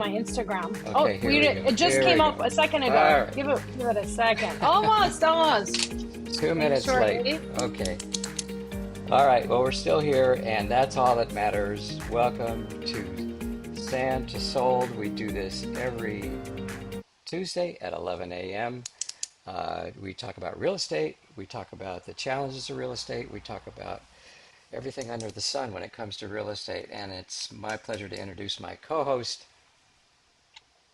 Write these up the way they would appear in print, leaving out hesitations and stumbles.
My Instagram. Oh, Okay, here we we go. it just Here came we up go. a second All ago. right. Give it a second. Almost, almost. Two Make minutes sure, late. eh? Okay. All right. Well, we're still here, and that's all that matters. Welcome to Sand to Sold. We do this every Tuesday at 11 a.m. We talk about real estate. We talk about the challenges of real estate. We talk about everything under the sun when it comes to real estate. And it's my pleasure to introduce my co-host.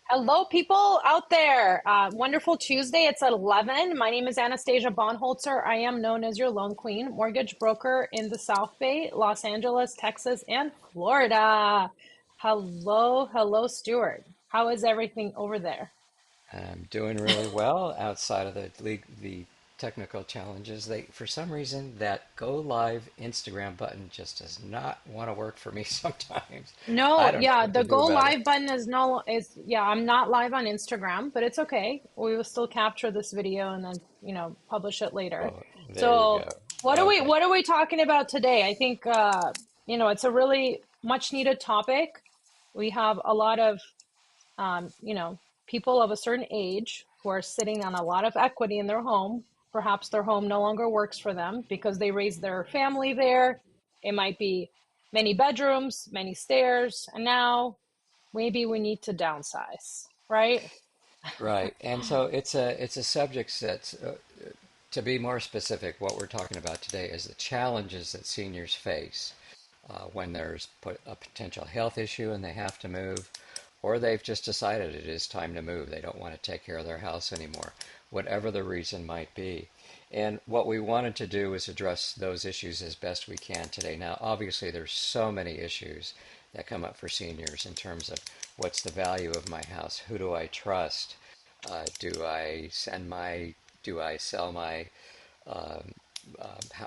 Hello, people out there. Wonderful Tuesday. It's at 11. My name is Anastasia Bonholzer. I am known as your loan queen, mortgage broker in the South Bay, Los Angeles, Texas, and Florida. Hello, hello, Stuart. How is everything over there? I'm doing really well outside of the technical challenges. For some reason, that go live Instagram button just does not want to work for me sometimes. I No, don't know yeah, what to the do go about it. live button is no is yeah, I'm not live on Instagram, but it's okay. We will still capture this video and then, publish it later. Oh, there you So, go. Okay. what are we talking about today? I think it's a really much needed topic. We have a lot of people of a certain age who are sitting on a lot of equity in their home. Perhaps their home no longer works for them because they raised their family there. It might be many bedrooms, many stairs, and now maybe we need to downsize, right? Right. And so it's a subject that's to be more specific, what we're talking about today is the challenges that seniors face when there's a potential health issue and they have to move, or they've just decided it is time to move. They don't want to take care of their house anymore, whatever the reason might be. And what we wanted to do is address those issues as best we can today. Now, obviously, there's so many issues that come up for seniors in terms of what's the value of my house, who do I trust, do I send my, do I sell my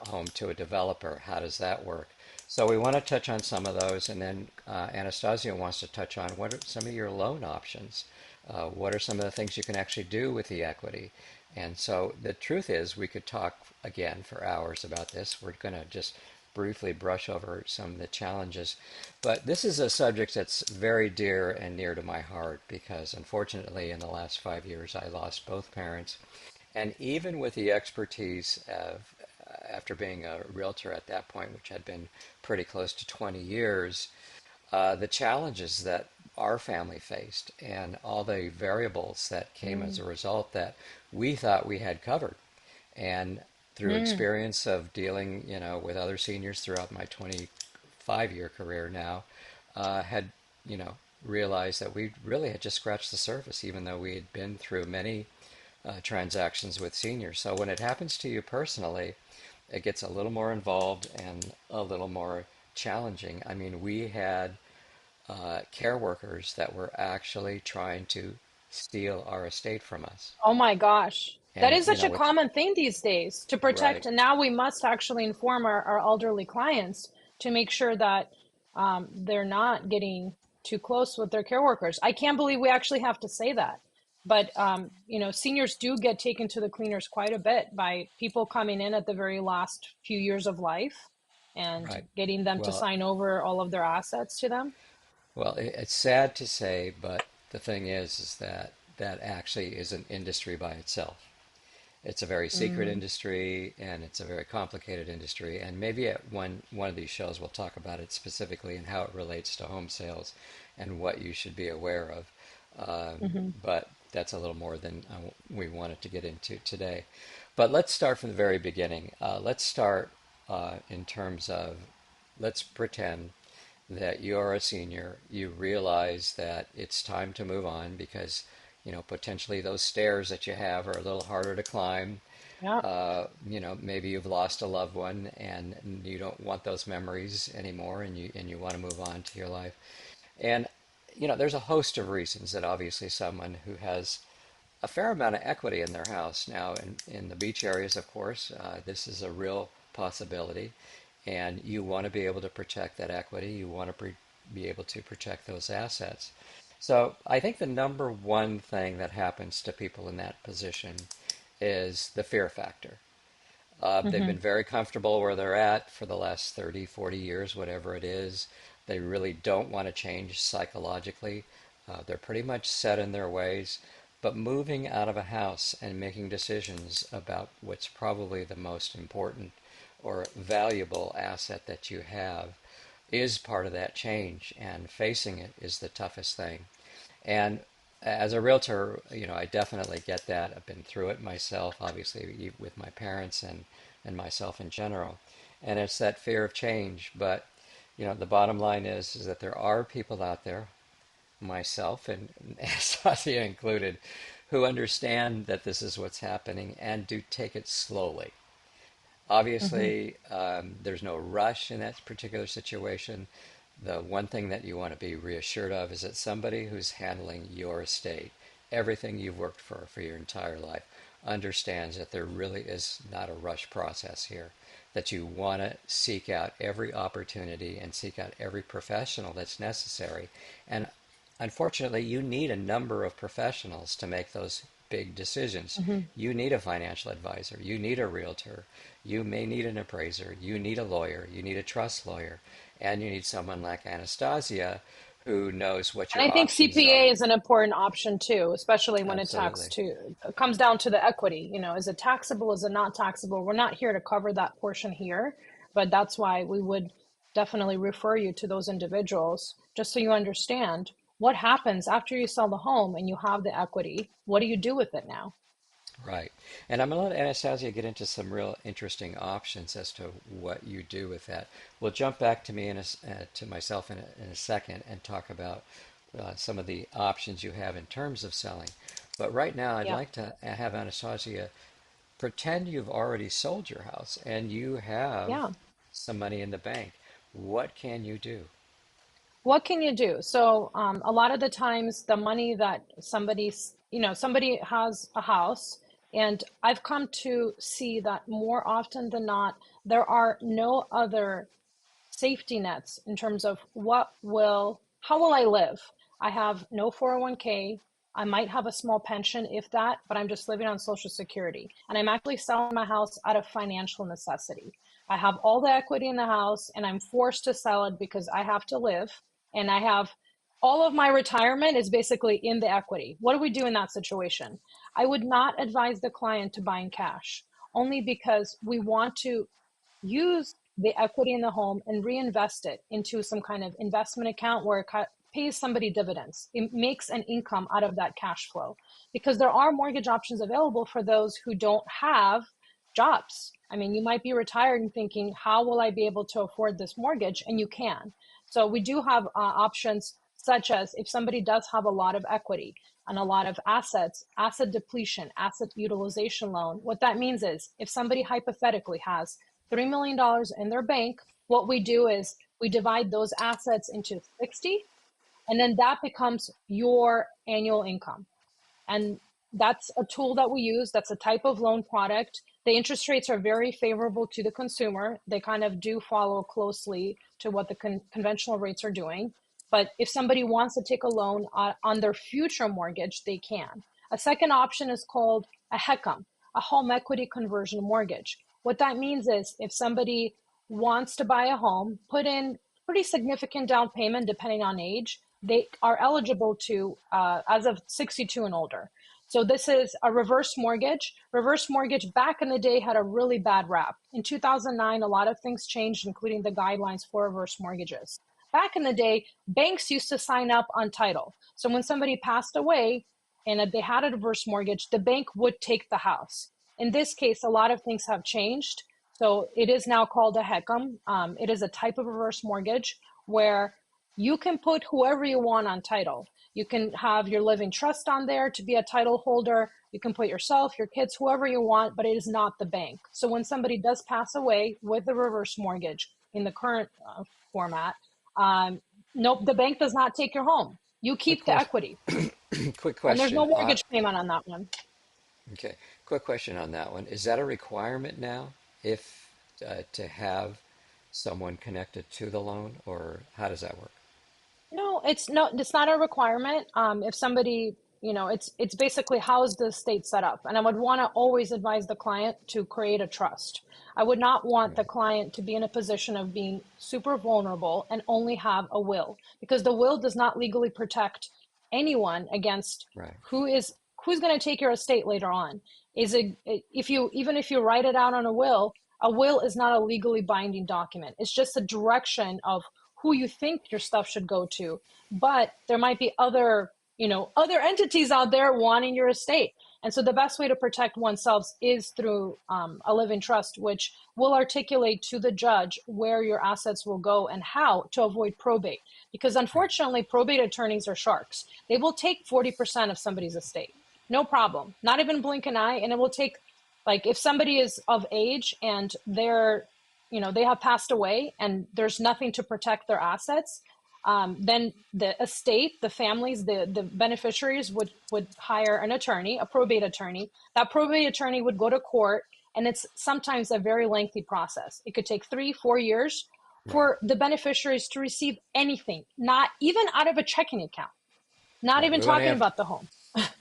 home to a developer? How does that work? So we want to touch on some of those, and then Anastasia wants to touch on what are some of your loan options. What are some of the things you can actually do with the equity? And so the truth is, we could talk again for hours about this. We're going to just briefly brush over some of the challenges. But this is a subject that's very dear and near to my heart because unfortunately, in the last 5 years, I lost both parents. And even with the expertise of, after being a realtor at that point, which had been pretty close to 20 years, the challenges that our family faced and all the variables that came as Mm, a result that we thought we had covered. And through mm, experience of dealing, with other seniors throughout my 25-year career now, had, realized that we really had just scratched the surface, even though we had been through many transactions with seniors. So when it happens to you personally, it gets a little more involved and a little more challenging. I mean, we had care workers that were actually trying to steal our estate from us. oh my gosh. That And, is such a which, common thing these days to protect. right, And now we must actually inform our elderly clients to make sure that they're not getting too close with their care workers. I can't believe we actually have to say that. But, seniors do get taken to the cleaners quite a bit by people coming in at the very last few years of life and right. getting them to Well, sign over all of their assets to them. it's sad to say, but the thing is that that actually is an industry by itself. It's a very secret Mm, industry and it's a very complicated industry. And maybe at one of these shows we'll talk about it specifically and how it relates to home sales and what you should be aware of. hmm But that's a little more than we wanted to get into today. But let's start from the very beginning. Let's start in terms of let's pretend that you're a senior, you realize that it's time to move on because, potentially those stairs that you have are a little harder to climb. Yeah. Maybe you've lost a loved one and you don't want those memories anymore and you want to move on to your life. And, there's a host of reasons that obviously someone who has a fair amount of equity in their house. Now, in the beach areas, of course, this is a real possibility. And you want to be able to protect that equity. You want to be able to protect those assets. So I think the number one thing that happens to people in that position is the fear factor. They've hmm been very comfortable where they're at for the last 30, 40 years, whatever it is. They really don't want to change psychologically. They're pretty much set in their ways, but moving out of a house and making decisions about what's probably the most important or valuable asset that you have is part of that change, and facing it is the toughest thing. And as a realtor, I definitely get that. I've been through it myself, obviously, with my parents and myself in general. And it's that fear of change. But, the bottom line is that there are people out there, myself and Anastasia included, who understand that this is what's happening and do take it slowly. Hmm. Obviously, there's no rush in that particular situation. The one thing that you want to be reassured of is that somebody who's handling your estate, everything you've worked for your entire life, understands that there really is not a rush process here. That you want to seek out every opportunity and seek out every professional that's necessary. And unfortunately, you need a number of professionals to make those big decisions. Hmm. You need a financial advisor, you need a realtor, you may need an appraiser, you need a lawyer, you need a trust lawyer, and you need someone like Anastasia who knows what And your I think options are. CPA is an important option too, especially when Absolutely. it comes down to the equity. Is it taxable? Is it not taxable? We're not here to cover that portion here, but that's why we would definitely refer you to those individuals just so you understand what happens after you sell the home and you have the equity. What do you do with it now? Right. And I'm going to let Anastasia get into some real interesting options as to what you do with that. We'll jump back to me to myself in a second and talk about some of the options you have in terms of selling. But right now, I'd Yeah. like to have Anastasia pretend you've already sold your house and you have Yeah. some money in the bank. What can you do? What can you do? So, a lot of the times, the money that somebody has a house, and I've come to see that more often than not, there are no other safety nets in terms of how will I live? I have no 401k. I might have a small pension, if that, but I'm just living on Social Security. And I'm actually selling my house out of financial necessity. I have all the equity in the house and I'm forced to sell it because I have to live. And I have all of my retirement is basically in the equity. What do we do in that situation? I would not advise the client to buy in cash, only because we want to use the equity in the home and reinvest it into some kind of investment account where it pays somebody dividends. It makes an income out of that cash flow because there are mortgage options available for those who don't have jobs. I mean, you might be retired and thinking, how will I be able to afford this mortgage? And you can. So we do have options such as if somebody does have a lot of equity and a lot of assets, asset depletion, asset utilization loan. What that means is if somebody hypothetically has $3 million in their bank, what we do is we divide those assets into 60, and then that becomes your annual income. And that's a tool that we use. That's a type of loan product. The interest rates are very favorable to the consumer. They kind of do follow closely to what the conventional rates are doing. But if somebody wants to take a loan on their future mortgage, they can. A second option is called a HECM, a home equity conversion mortgage. What that means is if somebody wants to buy a home, put in pretty significant down payment depending on age, they are eligible to, as of 62 and older. So this is a reverse mortgage. Reverse mortgage back in the day had a really bad rap. In 2009, a lot of things changed, including the guidelines for reverse mortgages. Back in the day, banks used to sign up on title. So when somebody passed away and they had a reverse mortgage, the bank would take the house. In this case, a lot of things have changed. So it is now called a HECM. It is a type of reverse mortgage where you can put whoever you want on title. You can have your living trust on there to be a title holder. You can put yourself, your kids, whoever you want, but it is not the bank. So when somebody does pass away with a reverse mortgage in the current format, um, nope, the bank does not take your home. You Quick keep the question. equity, Quick and there's no question. mortgage payment on that one. Okay. Quick question on that one. Is that a requirement now, if to have someone connected to the loan, or how does that work? No, it's not a requirement. If somebody, it's basically how is the state set up, and I would want to always advise the client to create a trust. I would not want the Right. client to be in a position of being super vulnerable and only have a will, because the will does not legally protect anyone against Right. who's going to take your estate later on. Is it, if you, even if you write it out on a will is not a legally binding document. It's just a direction of who you think your stuff should go to. But there might be other, other entities out there wanting your estate. And so the best way to protect oneself is through a living trust, which will articulate to the judge where your assets will go and how to avoid probate. Because unfortunately, probate attorneys are sharks. They will take 40% of somebody's estate. No problem. Not even blink an eye. And it will take, like, if somebody is of age and they have passed away and there's nothing to protect their assets, then the estate, the families, the beneficiaries would hire an attorney, a probate attorney. That probate attorney would go to court, and it's sometimes a very lengthy process. It could take 3-4 years Right. for the beneficiaries to receive anything, not even out of a checking account, not Right. even talking about the home.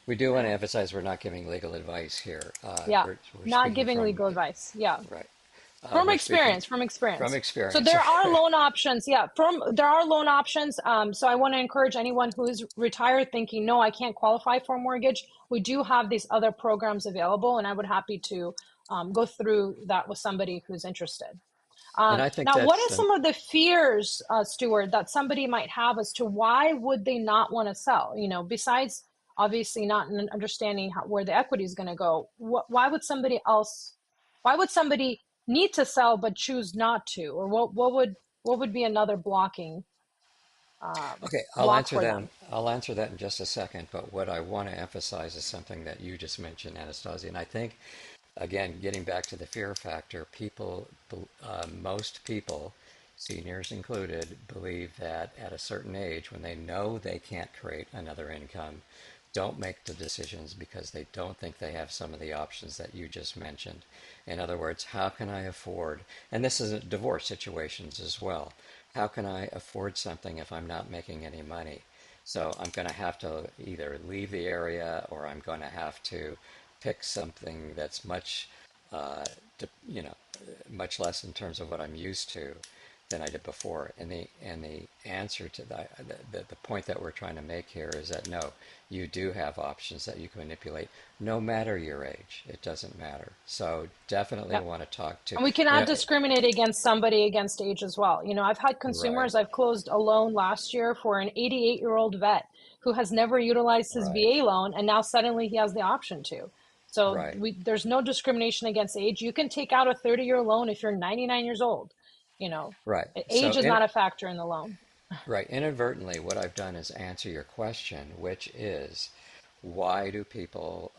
We do want to emphasize we're not giving legal advice here. Yeah, We're not speaking giving from, legal advice. Yeah. right. From We're speaking experience, from from experience. So experience. there are loan options. Yeah, there are loan options. So I want to encourage anyone who is retired thinking, no, I can't qualify for a mortgage. We do have these other programs available, and I would happy to go through that with somebody who's interested. And I think Now, what that's are the, some of the fears, Stuart, that somebody might have as to why would they not want to sell? Besides obviously not understanding where the equity is going to go. Why would somebody need to sell but choose not to? Or what would be another okay, block for them? I'll answer that in just a second. But what I want to emphasize is something that you just mentioned, Anastasia. And I think, again, getting back to the fear factor, most people, seniors included, believe that at a certain age, when they know they can't create another income, don't make the decisions because they don't think they have some of the options that you just mentioned. In other words, how can I afford, and this is divorce situations as well, how can I afford something if I'm not making any money? So I'm going to have to either leave the area or I'm going to have to pick something that's uh, you know, much less in terms of what I'm used to than I did before. And the answer to that, the point that we're trying to make here is that no, you do have options that you can manipulate, no matter your age. It doesn't matter. So definitely Yeah. want to talk to, And we cannot discriminate against somebody against age as well. I've had right, consumers, I've closed a loan last year for an 88-year-old vet who has never utilized his right, VA loan, and now suddenly he has the option to. So right, there's no discrimination against age. You can take out a 30-year loan if you're 99 years old. You know, right. Age is not a factor in the loan. Right, inadvertently, what I've done is answer your question, which is why do people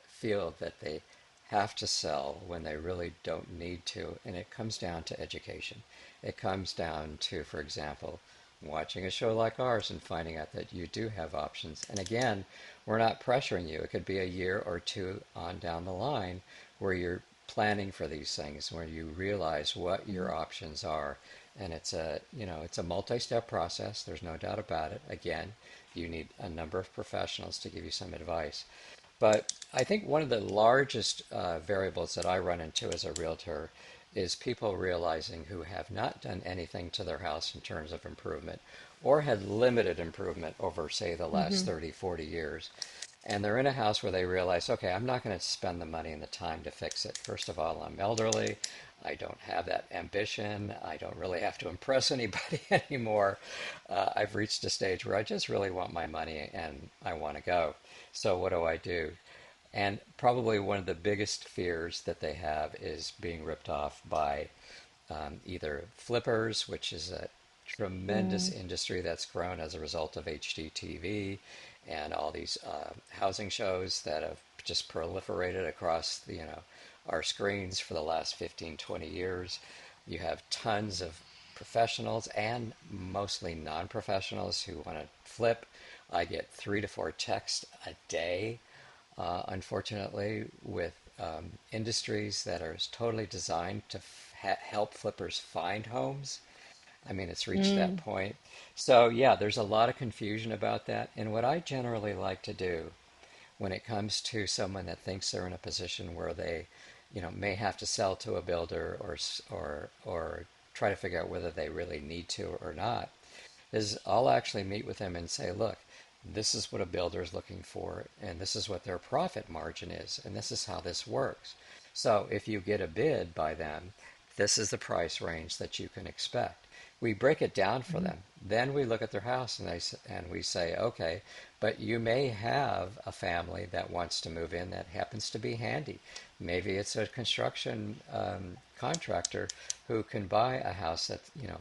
feel that they have to sell when they really don't need to? And it comes down to education. It comes down to, for example, watching a show like ours and finding out that you do have options. And again, we're not pressuring you. It could be a year or two on down the line where you're planning for these things, where you realize what your options are. And it's a multi-step process. There's no doubt about it. Again, you need a number of professionals to give you some advice. But I think one of the largest variables that I run into as a realtor is people realizing who have not done anything to their house in terms of improvement or had limited improvement over, say, the last Hmm. 30, 40 years. And they're in a house where they realize, okay, I'm not going to spend the money and the time to fix it. First of all, I'm elderly. I don't have that ambition. I don't really have to impress anybody anymore. I've reached a stage where I just really want my money and I want to go. So what do I do? And probably one of the biggest fears that they have is being ripped off by either flippers, which is a tremendous Mm. industry that's grown as a result of HGTV and all these housing shows that have just proliferated across our screens for the last 15, 20 years. You have tons of professionals and mostly non-professionals who want to flip. I get 3 to 4 texts a day, unfortunately, with industries that are totally designed to help flippers find homes. I mean, it's reached that Mm. point. So, yeah, there's a lot of confusion about that. And what I generally like to do when it comes to someone that thinks they're in a position where they, may have to sell to a builder or try to figure out whether they really need to or not, is I'll actually meet with them and say, look, this is what a builder is looking for, and this is what their profit margin is, and this is how this works. So if you get a bid by them, this is the price range that you can expect. We break it down for Mhm. them. Then we look at their house and we say, okay, but you may have a family that wants to move in that happens to be handy. Maybe it's a construction contractor who can buy a house that,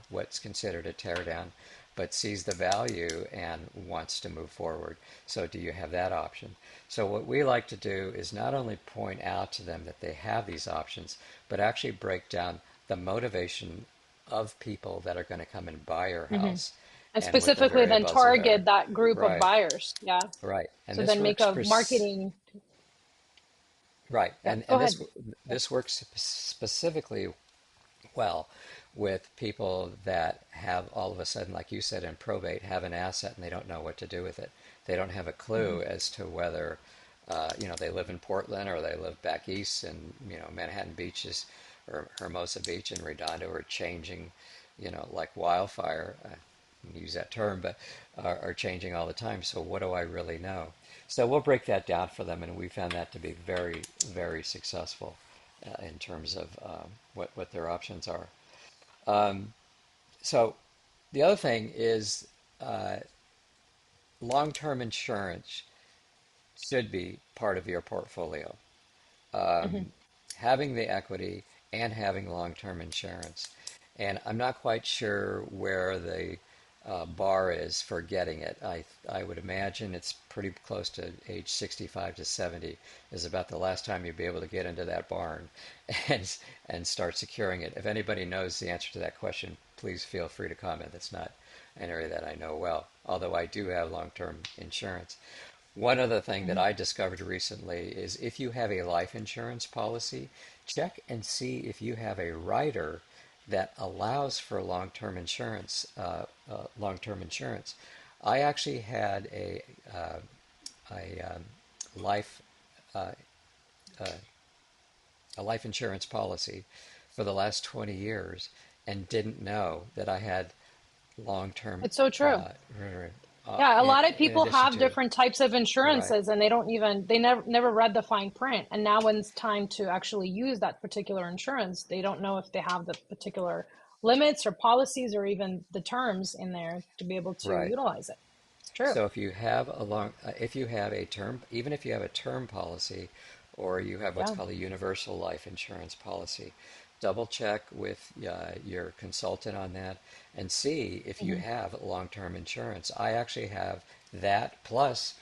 what's considered a tear down, but sees the value and wants to move forward. So do you have that option? So what we like to do is not only point out to them that they have these options, but actually break down the motivation of people that are going to come and buy your Hmm. house And and what the specifically then variables are there. target that group of Right, buyers. Yeah. right. And So this then make works a marketing. right. Yeah, And go and ahead. this works specifically well with people that have all of a sudden, like you said, in probate, have an asset and they don't know what to do with it. They don't have a Hmm. clue as to whether, they live in Portland or they live back east, and Manhattan beaches or Hermosa Beach and Redondo are changing, like wildfire. Use that term, but are changing all the time. So what do I really know? So we'll break that down for them, and we found that to be very, very successful in terms of what their options are. So the other thing is long-term insurance should be part of your portfolio. Hmm. Having the equity and having long-term insurance. And I'm not quite sure where the bar is for getting it. I would imagine it's pretty close to age 65 to 70 is about the last time you'd be able to get into that barn and and start securing it. If anybody knows the answer to that question, please feel free to comment. That's not an area that I know well, although I do have long-term insurance. One other thing that Hmm. I discovered recently is if you have a life insurance policy, check and see if you have a rider that allows for long-term insurance. Long-term insurance. I actually had a life a life insurance policy for the last 20 years and didn't know that I had long-term It's so true. Yeah, a in, lot of in people addition have to different types of right, insurances and they don't even they never read the fine print. And now when it's time to actually use that particular insurance, they don't know if they have the particular limits or policies or even the terms in there to be able to right. utilize it. It's true. So if you have a term, even if you have a term policy, or you have what's Yeah. called a universal life insurance policy, double check with your consultant on that and see if you Hmm. have long-term insurance. I actually have that plus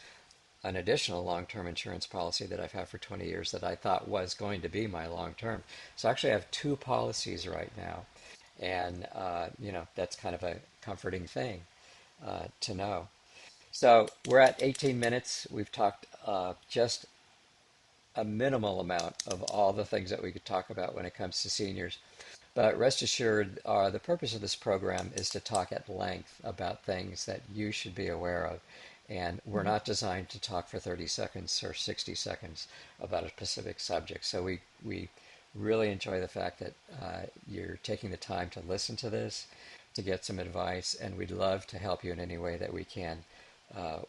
an additional long-term insurance policy that I've had for 20 years that I thought was going to be my long-term. So actually, I have two policies right now, and that's kind of a comforting thing to know. So we're at 18 minutes. We've talked just a minimal amount of all the things that we could talk about when it comes to seniors. But rest assured, the purpose of this program is to talk at length about things that you should be aware of. And we're Hmm. not designed to talk for 30 seconds or 60 seconds about a specific subject. So we really enjoy the fact that you're taking the time to listen to this, to get some advice, and we'd love to help you in any way that we can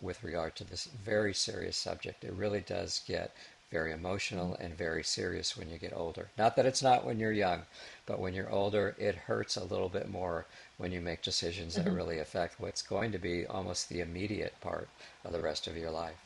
with regard to this very serious subject. It really does get very emotional and very serious when you get older. Not that it's not when you're young, but when you're older, it hurts a little bit more when you make decisions that Hmm. really affect what's going to be almost the immediate part of the rest of your life.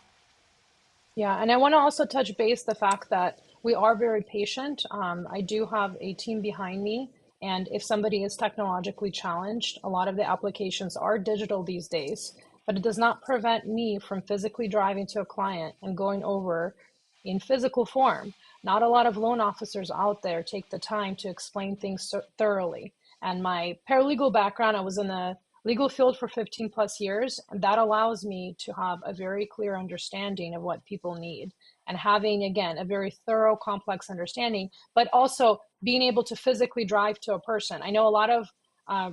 Yeah, and I want to also touch base the fact that we are very patient. I do have a team behind me, and if somebody is technologically challenged, a lot of the applications are digital these days, but it does not prevent me from physically driving to a client and going over in physical form. Not a lot of loan officers out there take the time to explain things so thoroughly. And my paralegal background, I was in the legal field for 15 plus years, and that allows me to have a very clear understanding of what people need and having, again, a very thorough, complex understanding, but also being able to physically drive to a person. I know a lot of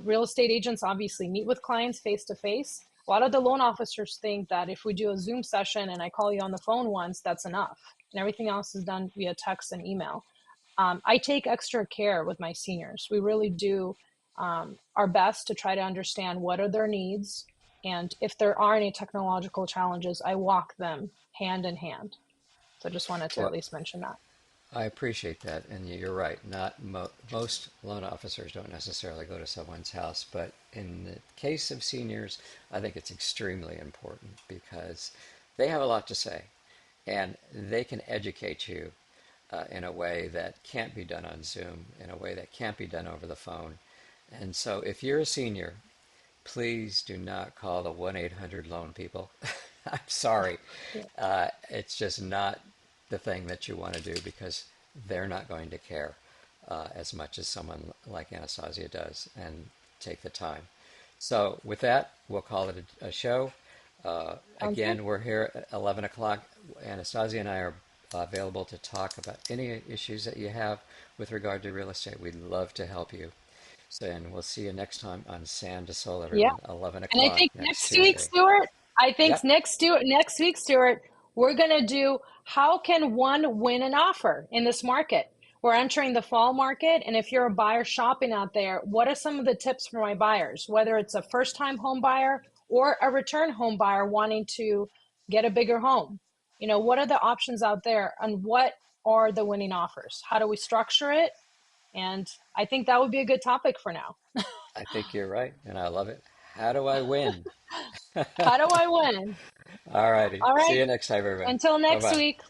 real estate agents obviously meet with clients face to face. A lot of the loan officers think that if we do a Zoom session and I call you on the phone once, that's enough. And everything else is done via text and email. I take extra care with my seniors. We really do our best to try to understand what are their needs, And if there are any technological challenges, I walk them hand in hand. So I just wanted to at Well, least mention that. I appreciate that, and you're right. Not most loan officers don't necessarily go to someone's house, but in the case of seniors, I think it's extremely important because they have a lot to say, and they can educate you in a way that can't be done on Zoom, in a way that can't be done over the phone. And so, if you're a senior, please do not call the 1-800 loan people. I'm sorry. Yeah. It's just not the thing that you want to do because they're not going to care as much as someone like Anastasia does and take the time. So, with that, we'll call it a show. Sounds good. Again, we're here at 11 o'clock. Anastasia and I are available to talk about any issues that you have with regard to real estate. We'd love to help you. So, and we'll see you next time on Sand to Soul, Yeah. everyone. 11 And I o'clock think next next week, Tuesday. Stuart, I think Yep. next week, Stuart, we're going to do how can one win an offer in this market? We're entering the fall market. And if you're a buyer shopping out there, what are some of the tips for my buyers, whether it's a first time home buyer or a return home buyer wanting to get a bigger home? You know, what are the options out there and what are the winning offers? How do we structure it? And I think that would be a good topic for now. I think you're right, and I love it. How do I win? How do I win? All righty. All See right. you next time, everybody. Until Bye next bye. week.